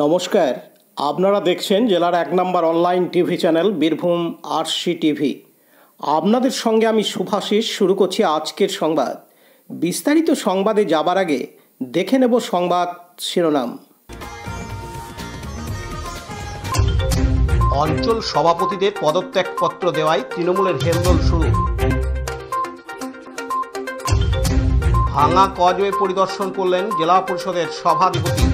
নমস্কার, আপনারা দেখছেন জেলার ১ number online TV channel Birbhum RC TV. আপনাদের সঙ্গে আমি শুভাশিস। শুরু করছি আজকের সংবাদ। বিস্তারিত সংবাদে যাবার আগে দেখে নেব সংবাদ শিরোনাম। অঞ্চল সভাপতিদের পদত্যাগপত্র দেওয়ায় তৃণমূলের হেলদোল শুরু। ভাঙা কজওয়ে পরিদর্শন করলেন জেলা পরিষদের সভাধিপতি।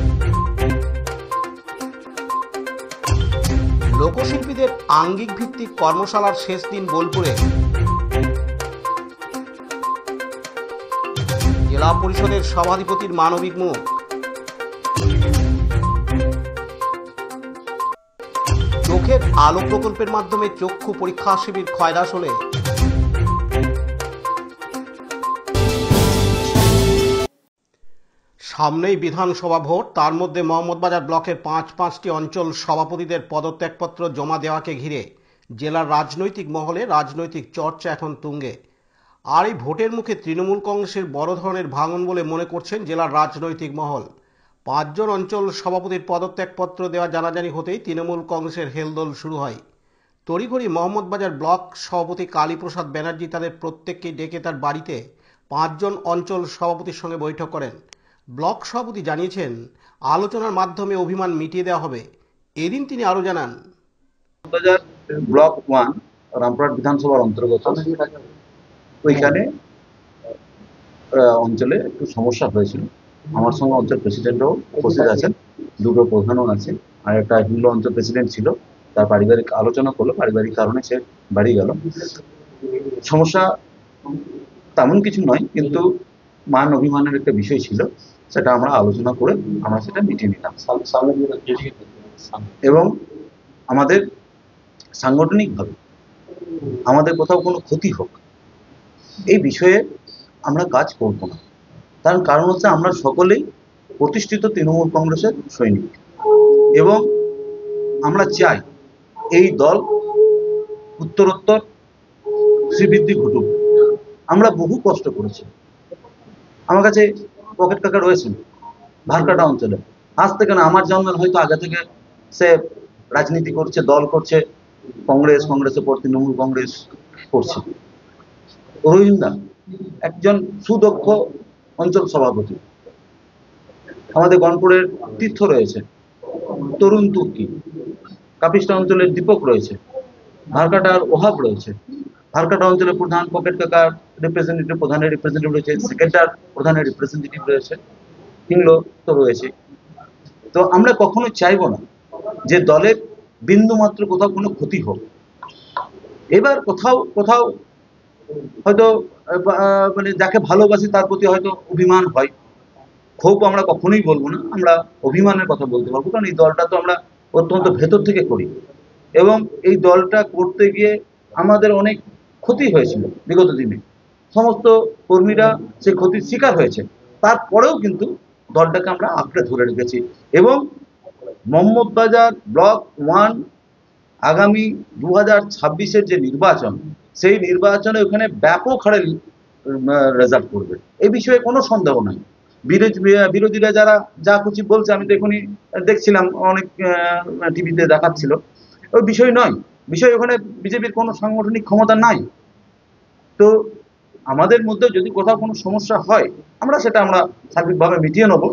লোকশিল্পীদের আঙ্গিক ভিত্তিক কর্মশালার শেষ দিন বোলপুরে। জেলা পরিষদের সভাধিপতির মানবিক মুখ। চোখের আলো প্রকল্পের মাধ্যমে চক্ষু পরীক্ষা শিবির খয়দাশোলে। সামনেই বিধানসভা ভোট, তার মধ্যে মোহাম্মদবাজার ব্লকের পাঁচটি অঞ্চল সভাপতিদের পদত্যাগপত্র জমা দেওয়াকে ঘিরে জেলার রাজনৈতিক মহলে রাজনৈতিক চর্চা এখন তুঙ্গে। আর এই ভোটের মুখে তৃণমূল কংগ্রেসের বড় ধরনের ভাঙন বলে মনে করছেন জেলার রাজনৈতিক মহল। ৫ জন অঞ্চল সভাপতির পদত্যাগপত্র দেওয়া জানাজানি হতেই তৃণমূল কংগ্রেসের হেলদোল শুরু হয়। তড়িঘড়ি মোহাম্মদবাজার ব্লক সভাপতি কালীপ্রসাদ ব্যানার্জি তাদের প্রত্যেককে ডেকে তার বাড়িতে ৫ জন অঞ্চল সভাপতির সঙ্গে বৈঠক করেন। ব্লক সভাপতি জানিয়েছেন আলোচনার মাধ্যমে অভিমান মিটিয়ে দেওয়া হবে। এদিন তিনি আরো জানান, ব্লক 1 রামপুরহাট বিধানসভার অন্তর্গত ওইখানে অঞ্চলে একটু সমস্যা হয়েছিল। আমার সঙ্গে অঞ্চল প্রেসিডেন্টও উপস্থিত আছেন, দুটো প্রধানও আছেন, আর একটা হিন্দু অঞ্চল প্রেসিডেন্ট ছিল। তার পারিবারিক আলোচনা করলো, পারিবারিক কারণে সে বাড়ি গেল। সমস্যা তেমন কিছু নয়, কিন্তু মান অভিমানের একটা বিষয় ছিল, সেটা আমরা আলোচনা করে আমরা সেটা মিটিয়ে নিলাম। এবং আমাদের সাংগঠনিকভাবে আমাদের কোথাও কোনো ক্ষতি হোক এই বিষয়ে আমরা কাজ করব না। তার কারণ হচ্ছে আমরা সকলেই প্রতিষ্ঠিত তৃণমূল কংগ্রেসের সৈনিক এবং আমরা চাই এই দল উত্তরোত্তর শ্রীবৃদ্ধি ঘটুক। আমরা বহু কষ্ট করেছি। আমার কাছে পকেট কাকা রয়েছেন ভারকাটা অঞ্চলে, আজ থেকে না, আমার জন্মের হয়তো আগে থেকে সে রাজনীতি করছে, দল করছে, কংগ্রেসের পর তৃণমূল কংগ্রেস করছে। রোহিঙ্গা একজন সুদক্ষ অঞ্চল সভাপতি। আমাদের গনপুরের তীর্থ রয়েছে, তরুণ তুর্কি, কাপিস্টা অঞ্চলের দীপক রয়েছে, ভারকাটার ওহাব রয়েছে, ভারকাটা অঞ্চলের প্রধান পকেট কাকার রিপ্রেজেন্টেটিভ, প্রধানের রিপ্রেজেন্টেটিভ রয়েছে, সেক্রেটার প্রধানের রিপ্রেজেন্টেটিভ রয়েছে, কিংলো তো রয়েছে। তো আমরা কখনো চাইবো না যে দলের বিন্দু মাত্র কোথাও কোনো ক্ষতি হোক। এবার কোথাও হয়তো মানে যাকে ভালোবাসি তার প্রতি হয়তো অভিমান হয়, ক্ষোভ আমরা কখনোই বলবো না, আমরা অভিমানের কথা বলতে পারবো। কারণ এই দলটা তো আমরা অত্যন্ত ভেতর থেকে করি এবং এই দলটা করতে গিয়ে আমাদের অনেক ক্ষতি হয়েছিল বিগত দিনে। সমস্ত কর্মীরা সেই ক্ষতির শিকার হয়েছে, তারপরেও কিন্তু দলটাকে আমরা আঁকড়ে ধরে রেখেছি। এবং মোহাম্মদবাজার ব্লক 1 আগামী 2026-এর যে নির্বাচন, সেই নির্বাচনে ওখানে ব্যাপক হারে রেজাল্ট করবে, এই বিষয়ে কোনো সন্দেহ নাই। বিরোধীরা যারা যা খুশি বলছে, আমি তো এখনই দেখছিলাম, অনেক টিভিতে দেখাচ্ছিল, ওই বিষয় নয়। বিষয় ওখানে বিজেপির কোনো সাংগঠনিক ক্ষমতা নাই। তো আমাদের মধ্যে যদি কোথাও কোনো সমস্যা হয় আমরা সার্বিকভাবে মিটিয়ে নেবো।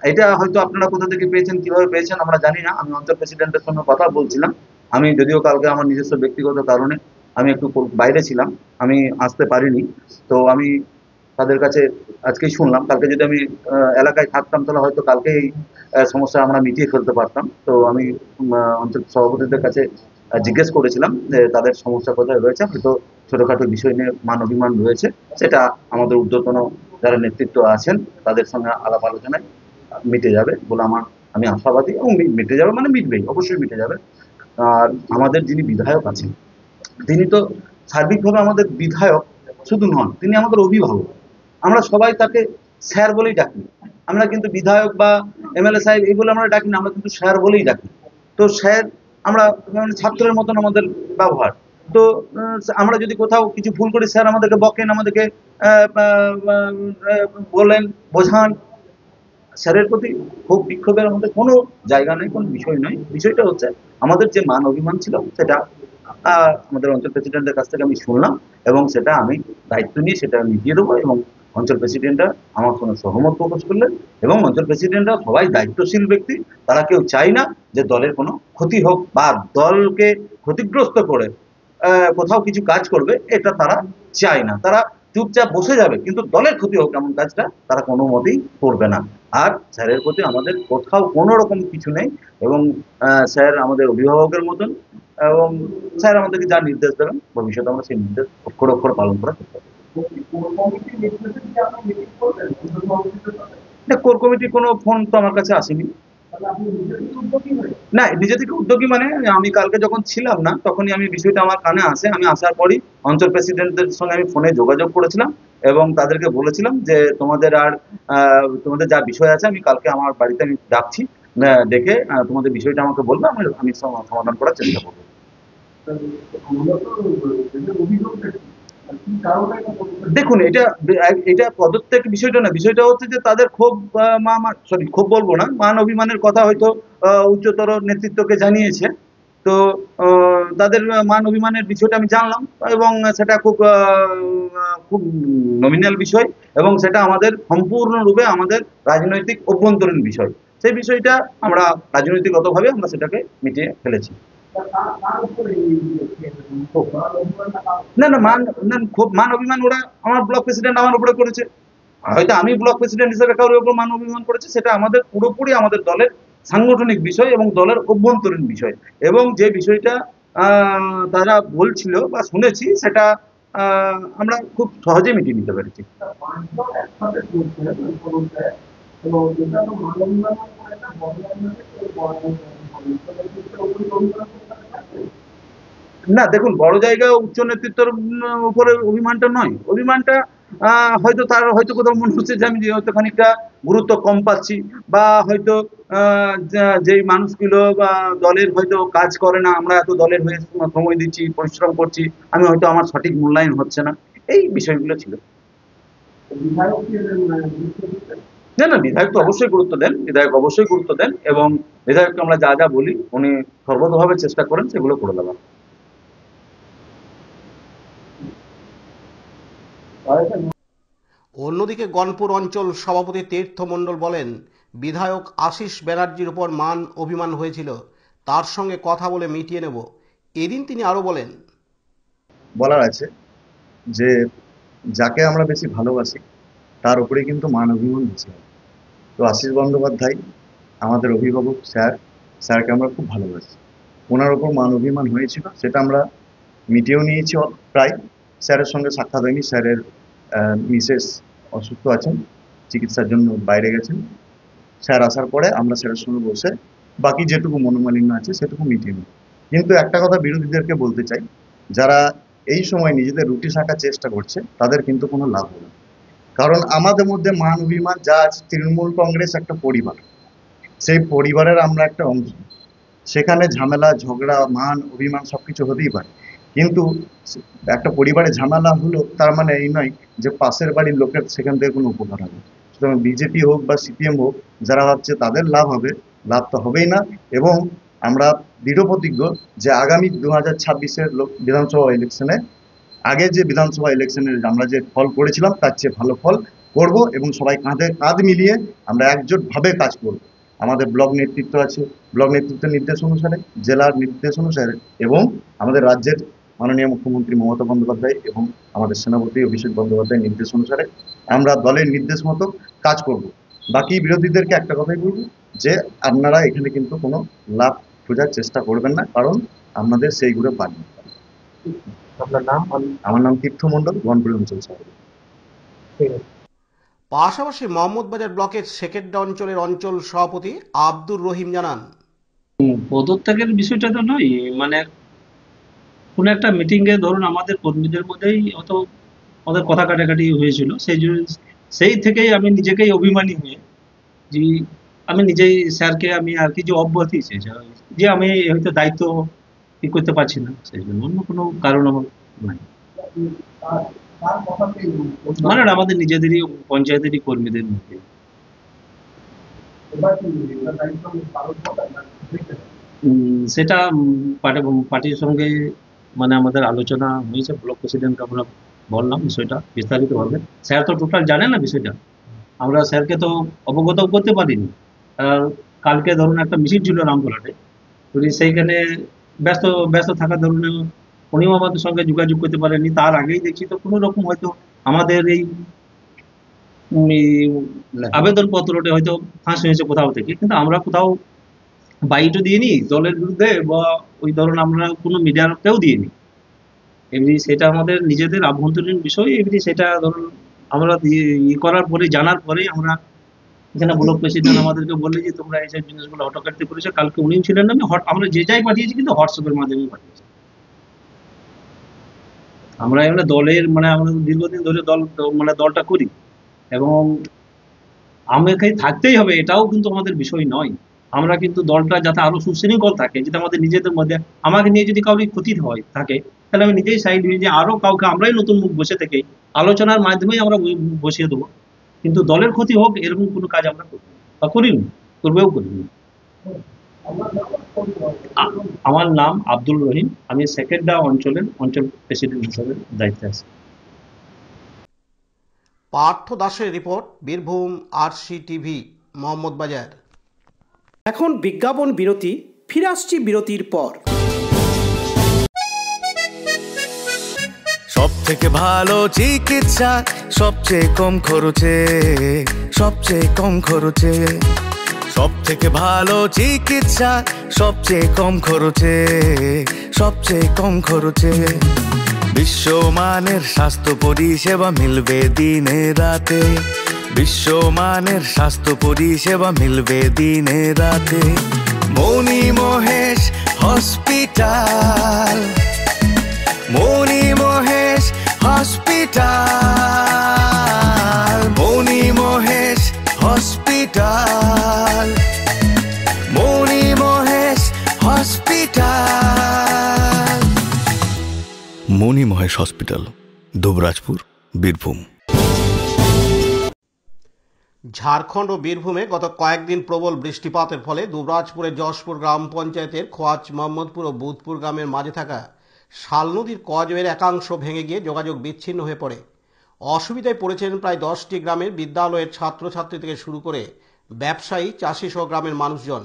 এটা হয়তো আপনারা কোথা থেকে পেয়েছেন, কিভাবে পেয়েছেন আমরা জানি না। আমি অঞ্চল প্রেসিডেন্টের সঙ্গে কথা বলছিলাম। আমি যদিও কালকে আমার নিজস্ব ব্যক্তিগত কারণে আমি একটু বাইরে ছিলাম, আমি আসতে পারিনি। তো আমি তাদের কাছে আজকেই শুনলাম, কালকে যদি আমি এলাকায় থাকতাম তাহলে হয়তো কালকেই সমস্যা আমরা মিটিয়ে ফেলতে পারতাম। তো আমি অঞ্চল সভাপতিদের কাছে জিজ্ঞেস করেছিলাম যে তাদের সমস্যা কোথায় রয়েছে। হয়তো ছোটখাটো বিষয় নিয়ে মান অভিমান রয়েছে, সেটা আমাদের ঊর্ধ্বতন যারা নেতৃত্ব আছেন তাদের সঙ্গে আলাপ আলোচনায় মিটে যাবে বলে আমি আশাবাদী। এবং মিটে যাবে মানে মিটবেই, অবশ্যই মিটে যাবে। আর আমাদের যিনি বিধায়ক আছেন, তিনি তো সার্বিকভাবে আমাদের বিধায়ক শুধু নন, তিনি আমাদের অভিভাবক। আমরা সবাই তাকে স্যার বলেই ডাকি। আমরা কিন্তু বিধায়ক বা এমএলএ সাহেব এই বলে আমরা ডাকি না, আমরা কিন্তু স্যার বলেই ডাকি। তো স্যার আমরা ছাত্রের মতন আমাদের ব্যবহার। তো আমরা যদি কোথাও কিছু ভুল করি, স্যার আমাদেরকে বকেন, আমাদেরকে বলেন, বোঝান। স্যারের প্রতি ক্ষোভ বিক্ষোভের আমাদের কোনো জায়গা নেই, কোনো বিষয় নয়। বিষয়টা হচ্ছে আমাদের যে মান অভিমান ছিল সেটা আমাদের অঞ্চল প্রেসিডেন্টের কাছ থেকে আমি শুনলাম, এবং সেটা আমি দায়িত্ব নিয়ে সেটা মিটিয়ে দেবো। এবং অঞ্চল প্রেসিডেন্টরা আমার সঙ্গে সহমত প্রকাশ করলেন, এবং অঞ্চল প্রেসিডেন্টরা সবাই দায়িত্বশীল ব্যক্তি। তারা কেউ চায় না যে দলের কোনো ক্ষতি হোক বা দলকে ক্ষতিগ্রস্ত করে কোথাও কিছু কাজ করবে, এটা তারা চায় না। তারা চুপচাপ বসে যাবে, কিন্তু দলের ক্ষতি হোক এমন কাজটা তারা কোনো মতেই করবে না। আর স্যারের প্রতি আমাদের কোথাও কোনো রকম কিছু নেই, এবং স্যার আমাদের অভিভাবকের মতন, এবং স্যার আমাদেরকে যা নির্দেশ দেবেন ভবিষ্যতে আমরা সেই নির্দেশ অক্ষরে অক্ষরে পালন করার চেষ্টা করব। কোর কমিটির কোনো ফোন তো আমার কাছে আসেনি। না, নিজে থেকে উদ্যোগী মানে আমি কালকে যখন ছিলাম না তখনই আমি বিষয়টা আমার কানে আসে। আমি আসার পরই অঞ্চল প্রেসিডেন্টদের সঙ্গে আমি ফোনে যোগাযোগ করেছিলাম, এবং তাদেরকে বলেছিলাম যে তোমাদের তোমাদের যা বিষয় আছে আমি কালকে আমার বাড়িতে আমি ডাকছি, ডেকে তোমাদের বিষয়টা আমাকে বলবে, আমি সমাধান করার চেষ্টা করবো। দেখুন, এটা এটা পদত্যাগ বিষয়টা না, বিষয়টা হচ্ছে যে তাদের ক্ষোভ, সরি ক্ষোভ বলবো না, মান অভিমানের কথা হয়তো উচ্চতর নেতৃত্বকে জানিয়েছে। তো তাদের মান অভিমানের বিষয়টা আমি জানলাম, এবং সেটা খুব নমিনাল বিষয়, এবং সেটা আমাদের সম্পূর্ণরূপে আমাদের রাজনৈতিক অভ্যন্তরীণ বিষয়। সেই বিষয়টা আমরা রাজনৈতিকগতভাবে আমরা সেটাকে মিটিয়ে ফেলেছি। না না, খুব মান অভিমান ওরা আমার ব্লক প্রেসিডেন্ট আমার উপরে করেছে। হয়তো আমি ব্লক প্রেসিডেন্ট হিসেবে কারোর উপর মান অভিমান করেছে, সেটা আমাদের পুরোপুরি আমাদের দলের সাংগঠনিক বিষয় এবং দলের অভ্যন্তরীণ বিষয়। এবং যে বিষয়টা তারা বলছিল বা শুনেছি, সেটা আমরা খুব সহজে মিটিয়ে নিতে পেরেছি। না, দেখুন, বড় জায়গা উচ্চ নেতৃত্বের উপরে অভিমানটা নয়। অভিমানটা হয়তো তার হয়তো কোথাও মনে হচ্ছে যে আমি হয়তো খানিকটা গুরুত্ব কম পাচ্ছি, বা হয়তো যেই মানুষগুলো বা দলের হয়তো কাজ করে না, আমরা এত দলের হয়ে সময় দিচ্ছি, পরিশ্রম করছি, আমি হয়তো আমার সঠিক মূল্যায়ন হচ্ছে না, এই বিষয়গুলো ছিল। না না, বিধায়ক তো অবশ্যই গুরুত্ব দেন, বিধায়ক অবশ্যই গুরুত্ব দেন, এবং বিধায়ককে আমরা যা যা বলি উনি সর্বতভাবে চেষ্টা করেন সেগুলো করে দেওয়ার। অন্যদিকে গণপুর অঞ্চল সভাপতি তীর্থ মণ্ডল বলেন, বিধায়ক আশিস ব্যানার্জির উপর মান অভিমান হয়েছিল, তার সঙ্গে কথা বলে মিটিয়ে নেব। এদিন তিনি আরো বলেন, বলার আছে যে যাকে আমরা বেশি ভালোবাসি তার উপরে কিন্তু মান অভিমান বেশি হয়। তো আশিস বন্দ্যোপাধ্যায় আমাদের অভিভাবক স্যারকে আমরা খুব ভালোবাসি। ওনার ওপর মান অভিমান হয়েছিল, সেটা আমরা মিটিয়েও নিয়েছি প্রায়। স্যারের সঙ্গে সাক্ষাৎ হয়নি, স্যারের মিসেস অসুস্থ আছেন, চিকিৎসার জন্য বাইরে গেছেন। স্যার আসার পরে আমরা স্যারের সঙ্গে বসে বাকি যেটুকু মনোমালিন্য আছে সেটুকু মিটিয়ে নিই। কিন্তু একটা কথা বিরোধীদেরকে বলতে চাই, যারা এই সময় নিজেদের রুটি শাঁকার চেষ্টা করছে তাদের কিন্তু কোনো লাভ হবে না। কারণ আমাদের মধ্যে মান অভিমান যা আছে, তৃণমূল কংগ্রেস একটা পরিবার, সেই পরিবারের আমরা একটা অংশ। সেখানে ঝামেলা ঝগড়া মান অভিমান সবকিছু হতেই পারে, কিন্তু একটা পরিবারে ঝামেলা হলো তার মানে এই নয় যে পাশের বাড়ির লোকের সেখান থেকে কোনো উপকার হবে। সুতরাং বিজেপি হোক বা সিপিএম হোক, যারা ভাবছে তাদের লাভ হবে, লাভ তো হবেই না। এবং আমরা দৃঢ় প্রতিজ্ঞ যে আগামী 2026-এর বিধানসভা ইলেকশনে, আগে যে বিধানসভা ইলেকশনের আমরা যে ফল করেছিলাম তার চেয়ে ভালো ফল করব, এবং সবাই কাঁধে কাঁধ মিলিয়ে আমরা একজোটভাবে কাজ করব। আমাদের ব্লক নেতৃত্ব আছে, ব্লক নেতৃত্বের নির্দেশ অনুসারে, জেলার নির্দেশ অনুসারে, এবং আমাদের রাজ্যের মাননীয় মুখ্যমন্ত্রী মমতা বন্দ্যোপাধ্যায় এবং আমাদের সেনাপতি অভিষেক বন্দ্যোপাধ্যায়ের নির্দেশ অনুসারে আমরা দলের নির্দেশ মতো কাজ করব। বাকি বিরোধীদেরকে একটা কথাই বলবো যে আপনারা এখানে কিন্তু কোনো লাভ খোঁজার চেষ্টা করবেন না, কারণ আপনাদের সেই ঘুরে পাননি। আপনার নাম? আমার নাম তীর্থ মণ্ডল, গণপুর অঞ্চল সভাপতি। পাশাপাশি মোহাম্মদবাজার ব্লকের সেকেন্ডা অঞ্চলের অঞ্চল সভাপতি আব্দুর রহিম জানান, পদত্যাগের বিষয়টা তো নয়, মানে কোনো একটা মিটিং এ ধরুন আমাদের কর্মীদের মধ্যেই হয়তো ওদের কথা কাটাকাটি হয়েছিল, সেই থেকেই আমি নিজেকেই অভিমানী হয়ে যে আমি নিজেই স্যারকে আমি আর কি যে অব্যাহতি চেয়েছি, যে আমি হয়তো দায়িত্ব কি করতে পারছি না, সেই জন্য অন্য কোনো কারণ আমার নাই। মানে আমাদের নিজেদেরই পঞ্চায়েতেরই কর্মীদের মধ্যে। সেটা পার্টির সঙ্গে মানে আমাদের আলোচনা হয়েছে, ব্লক প্রেসিডেন্টকে আমরা বললাম বিষয়টা বিস্তারিতভাবে। স্যার তো টোটাল জানে না বিষয়টা, আমরা স্যারকে তো অবগত করতে পারিনি। আর কালকে ধরুন একটা মিছিল ছিল রামপুরহাটে, উনি সেইখানে ব্যস্ত ব্যস্ত থাকার ধরুন উনিও আমাদের সঙ্গে যোগাযোগ করতে পারেননি। তার আগেই দেখছি তো কোনো রকম হয়তো আমাদের এই আবেদন পত্রটা হয়তো ফাঁস হয়েছে কোথাও থেকে, কিন্তু আমরা কোথাও বাইটও দিইনি দলের বিরুদ্ধে, বা ওই ধরুন আমরা কোনো মিডিয়াকেও দিইনি। এমনি সেটা আমাদের নিজেদের আভ্যন্তরীণ বিষয়। এমনি সেটা ধরুন আমরা করার পরে, জানার পরে আমরা এখানে ব্লক প্রেসিডেন্ট আমাদেরকে বললে যে তোমরা এইসব জিনিসগুলো হটকারিতা করেছো। কালকে উনিও ছিলেন না, আমরা যে যাই পাঠিয়েছি কিন্তু হোয়াটসঅ্যাপের মাধ্যমে পাঠিয়েছি। আমরা এখানে দলের মানে আমরা দীর্ঘদিন ধরে দলটা করি, এবং আমাকে থাকতেই হবে এটাও কিন্তু আমাদের বিষয় নয়। আমরা কিন্তু দলটা যাতে আরো সুশৃঙ্খল থাকে, যেটা আমাদের নিজেদের মধ্যে, আমাকে নিয়ে যদি কাউরি ক্ষতি হয় থাকে, তাহলে আমি নিজেই সাইড হয়ে যে আরো কাউকে আমরাই নতুন মুখ বসে থেকে আলোচনার মাধ্যমেই আমরা বসিয়ে দেবো। কিন্তু দলের ক্ষতি হোক এরকম কোনো কাজ আমরা করবো বা করিনি, করবেও করিনি। আমার নাম আব্দুল রহিম, আমি সেকেন্ডা অঞ্চল প্রেসিডেন্ট হিসেবে দায়িত্বে আছি। পার্থ দাসের report, Birbhum RC TV, Mohammad বাজার। এখন বিজ্ঞাপন বিরতি, ফিরে আসছি বিরতির পর। সব থেকে ভালো চিকিৎসা, সবচেয়ে কম খরচে, সবচেয়ে কম খরচে। সব থেকে ভালো চিকিৎসা, সবচেয়ে কম খরচে, সবচেয়ে কম খরচে। বিশ্বমানের স্বাস্থ্য পরিষেবা মিলবে দিনে রাতে, বিশ্বমানের স্বাস্থ্য পরিষেবা মিলবে দিনে রাতে। মনি মহেশ হসপিটাল, মনি মহেশ হসপিটাল, মনি মহেশ হসপিটাল, মনি মহেশ হসপিটাল। মনি মহেশ হসপিটাল, দুবরাজপুর, বীরভূম। ঝাড়খণ্ড ও বীরভূমে গত কয়েকদিন প্রবল বৃষ্টিপাতের ফলে দুবরাজপুরের যশপুর গ্রাম পঞ্চায়েতের খোয়াচ মোহাম্মদপুর ও বুধপুর গ্রামের মাঝে থাকা শাল নদীর কজওয়ের একাংশ ভেঙে গিয়ে যোগাযোগ বিচ্ছিন্ন হয়ে পড়ে। অসুবিধায় পড়েছেন প্রায় 10টি গ্রামের বিদ্যালয়ের ছাত্রছাত্রী থেকে শুরু করে ব্যবসায়ী, চাষি সহ গ্রামের মানুষজন।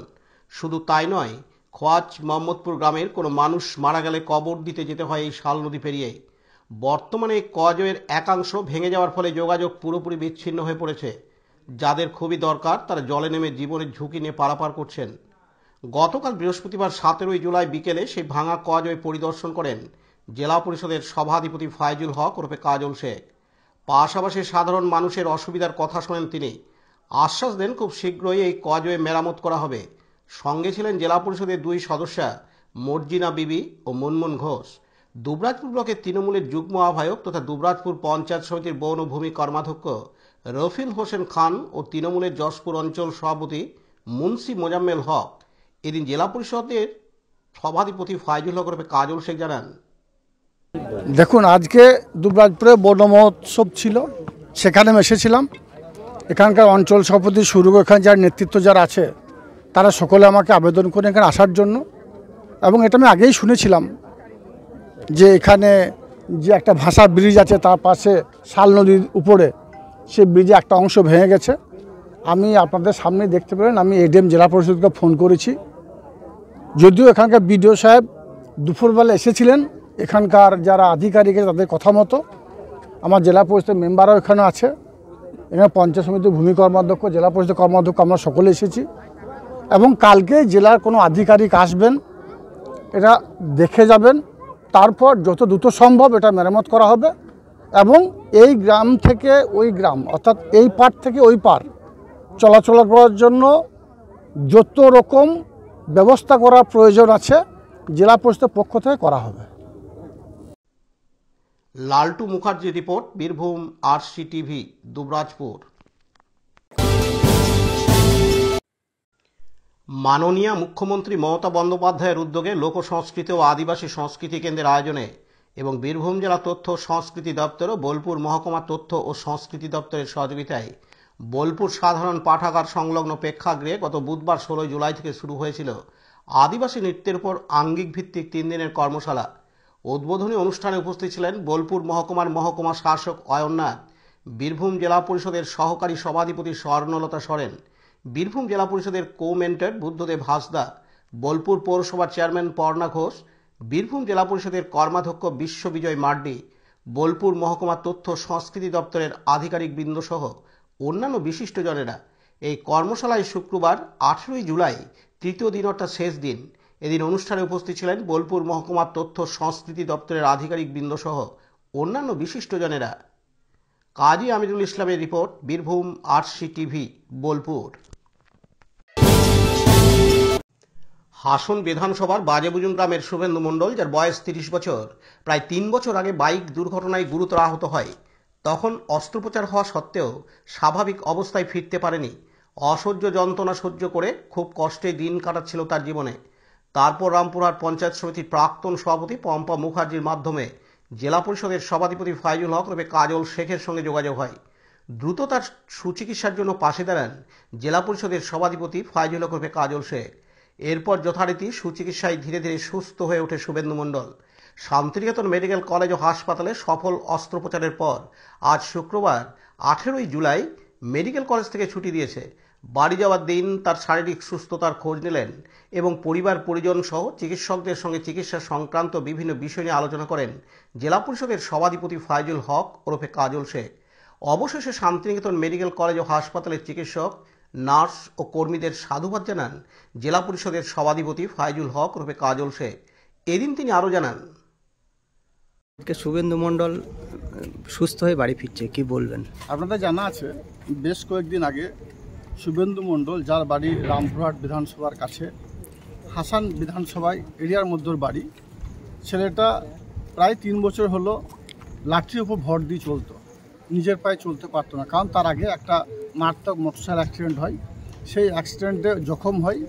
শুধু তাই নয়, খোয়াচ মোহাম্মদপুর গ্রামের কোনো মানুষ মারা গেলে কবর দিতে যেতে হয় এই শাল নদী পেরিয়ে। বর্তমানে এই কজওয়ের একাংশ ভেঙে যাওয়ার ফলে যোগাযোগ পুরোপুরি বিচ্ছিন্ন হয়ে পড়েছে। যাদের খুবই দরকার তারা জলে নেমে জীবনের ঝুঁকি নিয়ে পারাপার করছেন। গতকাল বৃহস্পতিবার 17 জুলাই বিকেলে সেই ভাঙা কজওয়ে পরিদর্শন করেন জেলা পরিষদের সভাধিপতি ফাইজুল হক ওরফে কাজল শেখ। পাশাপাশি সাধারণ মানুষের অসুবিধার কথা শোনেন তিনি। আশ্বাস দেন খুব শীঘ্রই এই কজওয়ে মেরামত করা হবে। সঙ্গে ছিলেন জেলা পরিষদের 2 সদস্যা মর্জিনা বিবি ও মুনমুন ঘোষ, দুবরাজপুর ব্লকের তৃণমূলের যুগ্ম আহ্বায়ক তথা দুবরাজপুর পঞ্চায়েত সমিতির বনভূমি কর্মাধ্যক্ষ রফিল হোসেন খান ও তৃণমূলের যশপুর অঞ্চল সভাপতি মুন্সি মোজাম্মেল হক। এদিন জেলা পরিষদের সভাধিপতি ফাইজুল হক ওরফে কাজল শেখ জানান, দেখুন, আজকে দুবরাজপুরে বন মহোৎসব ছিল, সেখানে এসেছিলাম। এখানকার অঞ্চল সভাপতি শুরু করে এখানে যার নেতৃত্ব যারা আছে তারা সকলে আমাকে আবেদন করে এখানে আসার জন্য। এবং এটা আমি আগেই শুনেছিলাম যে এখানে যে একটা ভাষা ব্রিজ আছে তার পাশে শাল নদীর উপরে সেই ব্রিজে একটা অংশ ভেঙে গেছে। আমি আপনাদের সামনে দেখতে পেলেন, আমি এডিএম জেলা পরিষদকে ফোন করেছি। যদিও এখানকার বিডিও সাহেব দুপুরবেলা এসেছিলেন, এখানকার যারা আধিকারিক তাদের কথা মতো আমার জেলা পরিষদের মেম্বারও এখানে আছে, এখানে পঞ্চায়েত সমিতির ভূমি কর্মাধ্যক্ষ, জেলা পরিষদের কর্মাধ্যক্ষ, আমরা সকলে এসেছি। এবং কালকে জেলার কোনো আধিকারিক আসবেন, এটা দেখে যাবেন, তারপর যত দ্রুত সম্ভব এটা মেরামত করা হবে। এবং এই গ্রাম থেকে ওই গ্রাম, অর্থাৎ এই পার থেকে ওই পার চলাচল করার জন্য যত রকম ব্যবস্থা করার প্রয়োজন আছে জেলা পরিষদের পক্ষ থেকে করা হবে। লালটু মুখার্জির report, Birbhum RC TV, Dubrajpur. মাননীয় মুখ্যমন্ত্রী মমতা বন্দ্যোপাধ্যায়ের উদ্যোগে লোক সংস্কৃতি ও আদিবাসী সংস্কৃতি কেন্দ্রের আয়োজনে এবং বীরভূম জেলা তথ্য ও সংস্কৃতি দপ্তর ও বোলপুর মহকুমা তথ্য ও সংস্কৃতি দপ্তরের সহযোগিতায় বোলপুর সাধারণ পাঠাগার সংলগ্ন প্রেক্ষাগৃহে গত বুধবার 16 জুলাই থেকে শুরু হয়েছিল আদিবাসী নৃত্যের উপর আঙ্গিক ভিত্তিক 3 দিনের কর্মশালা। উদ্বোধনী অনুষ্ঠানে উপস্থিত ছিলেন বোলপুর মহকুমার মহকুমা শাসক অয়ননাথ, বীরভূম জেলা পরিষদের সহকারী সভাধিপতি স্বর্ণলতা সরেন, বীরভূম জেলা পরিষদের কো-মেন্টর বুদ্ধদেব হাসদা, বোলপুর পৌরসভার চেয়ারম্যান পর্ণা ঘোষ, বীরভূম জেলা পরিষদের কর্মাধ্যক্ষ বিশ্ববিজয় মার্ডি, বোলপুর মহকুমা তথ্য সংস্কৃতি দপ্তরের আধিকারিক বৃন্দ সহ অন্যান্য বিশিষ্টজনেরা। এই কর্মশালায় শুক্রবার 18 জুলাই তৃতীয় দিন অর্থাৎ শেষ দিন। এদিন অনুষ্ঠানে উপস্থিত ছিলেন বোলপুর মহকুমা তথ্য সংস্কৃতি দপ্তরের আধিকারিক বৃন্দ সহ অন্যান্য বিশিষ্টজনেরা। কাজী আমিরুল ইসলামের রিপোর্ট, বীরভূম আরসি টিভি, বোলপুর। হাসন বিধানসভার বাজেবুজুং গ্রামের শুভেন্দু মণ্ডল, যার বয়স 30 বছর, প্রায় 3 বছর আগে বাইক দুর্ঘটনায় গুরুতর আহত হয়। তখন অস্ত্রোপচার হওয়া সত্ত্বেও স্বাভাবিক অবস্থায় ফিরতে পারেনি। অসহ্য যন্ত্রণা সহ্য করে খুব কষ্টে দিন কাটাচ্ছিল তার জীবনে। তারপর রামপুরহাট পঞ্চায়েত সমিতির প্রাক্তন সভাপতি পম্পা মুখার্জির মাধ্যমে জেলা পরিষদের সভাধিপতি ফাইজুল হক রূপে কাজল শেখের সঙ্গে যোগাযোগ হয়। দ্রুত তার সুচিকিৎসার জন্য পাশে দাঁড়ান জেলা পরিষদের সভাধিপতি ফাইজুল হক রূপে কাজল শেখ। এরপর যথারীতি সুচিকিৎসায় ধীরে ধীরে সুস্থ হয়ে ওঠে শুভেন্দু মণ্ডল। শান্তিনিকেতন মেডিকেল কলেজ ও হাসপাতালে সফল অস্ত্রোপচারের পর আজ শুক্রবার 18 জুলাই মেডিকেল কলেজ থেকে ছুটি দিয়েছে। বাড়ি যাওয়ার দিন তার শারীরিক সুস্থতার খোঁজ নিলেন এবং পরিবার পরিজন সহ চিকিৎসকদের সঙ্গে চিকিৎসা সংক্রান্ত বিভিন্ন বিষয় নিয়ে আলোচনা করেন জেলা পরিষদের সভাধিপতি ফাইজুল হক ওরফে কাজল শেখ। অবশেষে শান্তিনিকেতন মেডিকেল কলেজ ও হাসপাতালের চিকিৎসক, নার্স ও কর্মীদের সাধুবাদ জানান জেলা পরিষদের সভাধিপতি ফাইজুল হক ওরফে কাজল শেখ। এদিন তিনি আরও জানান, শুভেন্দু মণ্ডল সুস্থ হয়ে বাড়ি ফিরছে, কি বলবেন? আপনাদের জানা আছে বেশ কয়েকদিন আগে শুভেন্দু মণ্ডল, যার বাড়ি রামপুরহাট বিধানসভার কাছে হাসান বিধানসভায় এরিয়ার মধ্যের বাড়ি, ছেলেটা প্রায় 3 বছর হলো লাঠির উপর ভর দিয়ে চলতো, নিজের পায়ে চলতে পারতো না। কারণ তার আগে একটা মারাত্মক মোটরসাইকেল অ্যাক্সিডেন্ট হয়, সেই অ্যাক্সিডেন্টে জখম হয়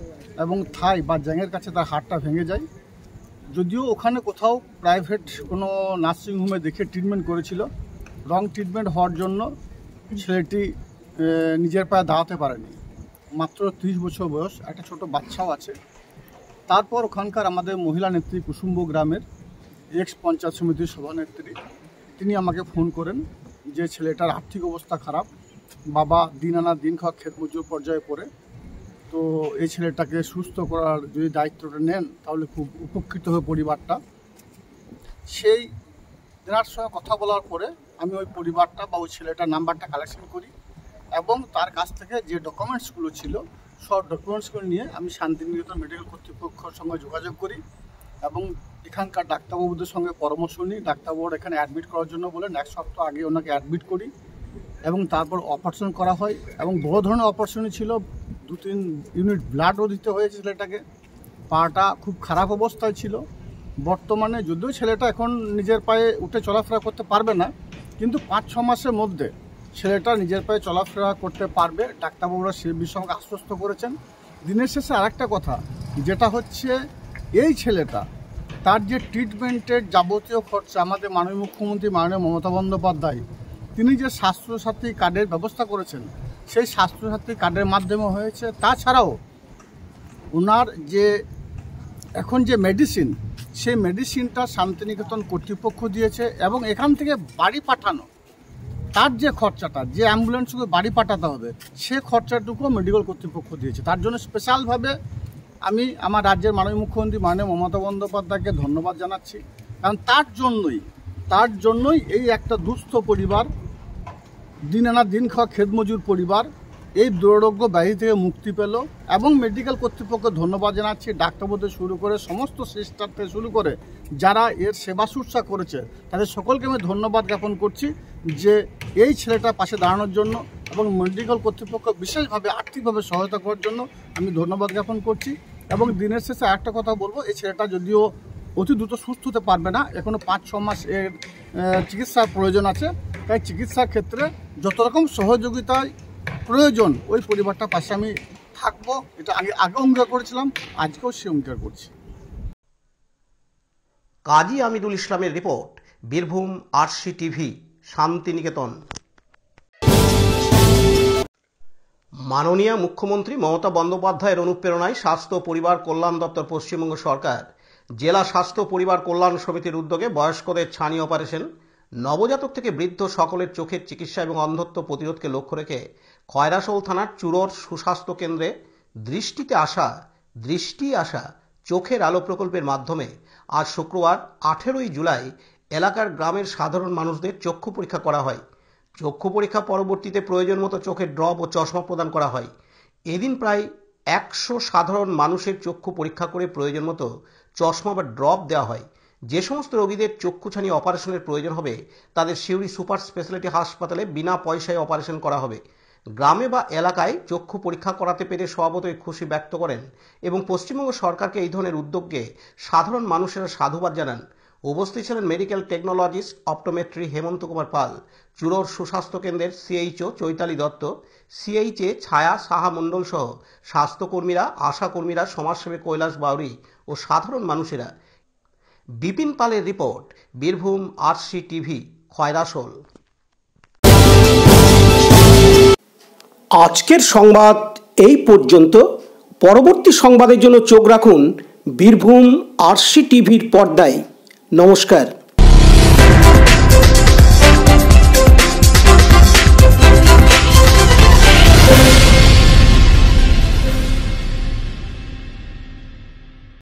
এবং থাই বা জ্যাঙের কাছে তার হাড়টা ভেঙে যায়। যদিও ওখানে কোথাও প্রাইভেট কোনো নার্সিংহোমে দেখে ট্রিটমেন্ট করেছিল, রং ট্রিটমেন্ট হওয়ার জন্য ছেলেটি নিজের পায়ে দাঁড়াতে পারেনি। মাত্র 30 বছর বয়স, একটা ছোট বাচ্চাও আছে। তারপর ওখানকার আমাদের মহিলা নেত্রী কুসুম্ব গ্রামের এক্স পঞ্চায়েত সমিতির সভানেত্রী, তিনি আমাকে ফোন করেন যে ছেলেটার আর্থিক অবস্থা খারাপ, বাবা দিন আনা দিন খাওয়া ক্ষেত মজুর পর্যায়ে পড়ে, তো এই ছেলেটাকে সুস্থ করার যদি দায়িত্বটা নেন তাহলে খুব উপকৃত হবে পরিবারটা। সেই তেনার সঙ্গে কথা বলার পরে আমি ওই পরিবারটা বা ওই ছেলেটার নাম্বারটা কালেকশন করি এবং তার কাছ থেকে যে ডকুমেন্টসগুলো ছিল সব ডকুমেন্টসগুলো নিয়ে আমি শান্তিনিকেতন মেডিকেল কর্তৃপক্ষের সঙ্গে যোগাযোগ করি এবং এখানকার ডাক্তারবাবুদের সঙ্গে পরামর্শ নিই। ডাক্তারবাবুরা এখানে অ্যাডমিট করার জন্য বলেন, 1 সপ্তাহ আগে ওনাকে অ্যাডমিট করি এবং তারপর অপারেশন করা হয় এবং বড় ধরনের অপারেশনই ছিল। 2-3 ইউনিট ব্লাডও দিতে হয়েছে ছেলেটাকে। পাটা খুব খারাপ অবস্থায় ছিল। বর্তমানে যদিও ছেলেটা এখন নিজের পায়ে উঠে চলাফেরা করতে পারবে না, কিন্তু 5-6 মাসের মধ্যে ছেলেটা নিজের পায়ে চলাফেরা করতে পারবে। ডাক্তারবাবুরা সে বিষয়ে আশ্বস্ত করেছেন। দিনের শেষে আরেকটা কথা, যেটা হচ্ছে এই ছেলেটা তার যে ট্রিটমেন্টের যাবতীয় খরচা আমাদের মাননীয় মুখ্যমন্ত্রী মাননীয় মমতা বন্দ্যোপাধ্যায় তিনি যে স্বাস্থ্যসাথী কার্ডের ব্যবস্থা করেছেন, সেই স্বাস্থ্যসাথী কার্ডের মাধ্যমে হয়েছে। তাছাড়াও ওনার যে এখন যে মেডিসিন, সেই মেডিসিনটা শান্তিনিকেতন কর্তৃপক্ষ দিয়েছে এবং এখান থেকে বাড়ি পাঠানো তার যে খরচাটা, যে অ্যাম্বুলেন্সকে বাড়ি পাঠাতে হবে, সে খরচাটুকুও মেডিকেল কর্তৃপক্ষ দিয়েছে। তার জন্য স্পেশালভাবে আমি আমার রাজ্যের মাননীয় মুখ্যমন্ত্রী মাননীয় মমতা বন্দ্যোপাধ্যায়কে ধন্যবাদ জানাচ্ছি। কারণ তার জন্যই এই একটা দুস্থ পরিবার, দিন আনা দিন খাওয়া ক্ষেতমজুর পরিবার এই দুরারোগ্য ব্যাধি থেকে মুক্তি পেল এবং মেডিকেল কর্তৃপক্ষকে ধন্যবাদ জানাচ্ছি। ডাক্তারবাবুদের শুরু করে সমস্ত সিস্টার থেকে শুরু করে যারা এর সেবা শুশ্রূষা করেছে তাদের সকলকে আমি ধন্যবাদ জ্ঞাপন করছি যে এই ছেলেটার পাশে দাঁড়ানোর জন্য এবং মেডিকেল কর্তৃপক্ষ বিশেষভাবে আর্থিকভাবে সহায়তা করার জন্য আমি ধন্যবাদ জ্ঞাপন করছি। এবং দিনের শেষে একটা কথা বলবো, এই ছেলেটা যদিও অতি দ্রুত সুস্থ হতে পারবে না, এখনও 5-6 মাস এর চিকিৎসার প্রয়োজন আছে। তাই চিকিৎসার ক্ষেত্রে যত রকম সহযোগিতায় প্রয়োজন ওই পরিবারটার পাশে আমি থাকবো। এটা আগে অঙ্গীকার করেছিলাম, আজকেও সে অঙ্গীকার করছি। কাজী আমিরুল ইসলামের রিপোর্ট, বীরভূম আরসি টিভি, শান্তিনিকেতন। মাননীয় মুখ্যমন্ত্রী মমতা বন্দ্যোপাধ্যায়ের অনুপ্রেরণায় স্বাস্থ্য পরিবার কল্যাণ দপ্তর পশ্চিমবঙ্গ সরকার জেলা স্বাস্থ্য পরিবার কল্যাণ সমিতির উদ্যোগে বয়স্কদের ছানি অপারেশন, নবজাতক থেকে বৃদ্ধ সকলের চোখের চিকিৎসা এবং অন্ধত্ব প্রতিরোধকে লক্ষ্য রেখে খয়রাশোল থানার চুরোর সুস্বাস্থ্য কেন্দ্রে দৃষ্টি আসা চোখের আলো প্রকল্পের মাধ্যমে আজ শুক্রবার 18ই জুলাই এলাকার গ্রামের সাধারণ মানুষদের চক্ষু পরীক্ষা করা হয়। চক্ষু পরীক্ষা পরবর্তীতে প্রয়োজন মতো চোখের ড্রপ ও চশমা প্রদান করা হয়। এদিন প্রায় 100 সাধারণ মানুষের চক্ষু পরীক্ষা করে প্রয়োজন মতো চশমা বা ড্রপ দেওয়া হয়। যে সমস্ত রোগীদের চক্ষুছানি অপারেশনের প্রয়োজন হবে তাদের সিউড়ি সুপার স্পেশালিটি হাসপাতালে বিনা পয়সায় অপারেশন করা হবে। গ্রামে বা এলাকায় চক্ষু পরীক্ষা করাতে পেরে স্বভাবতই খুশি ব্যক্ত করেন এবং পশ্চিমবঙ্গ সরকারকে এই ধরনের উদ্যোগকে সাধারণ মানুষেরা সাধুবাদ জানান। উপস্থিত ছিলেন মেডিকেল টেকনোলজিস্ট অপটোমেট্রি হেমন্ত কুমার পাল, চুরোর সুস্বাস্থ্য কেন্দ্রের সিএইচও চৈতালি দত্ত, সিএইচএ ছায়া সাহা মণ্ডল সহ স্বাস্থ্যকর্মীরা, আশাকর্মীরা, সমাজসেবী কৈলাস বাউরি ও সাধারণ মানুষেরা। বিপিন পালের report, Birbhum RC TV, Khoyrasol. আজকের সংবাদ এই পর্যন্ত। পরবর্তী সংবাদের জন্য চোখ রাখুন বীরভূম আরসি টিভির পর্দায়। নমস্কার।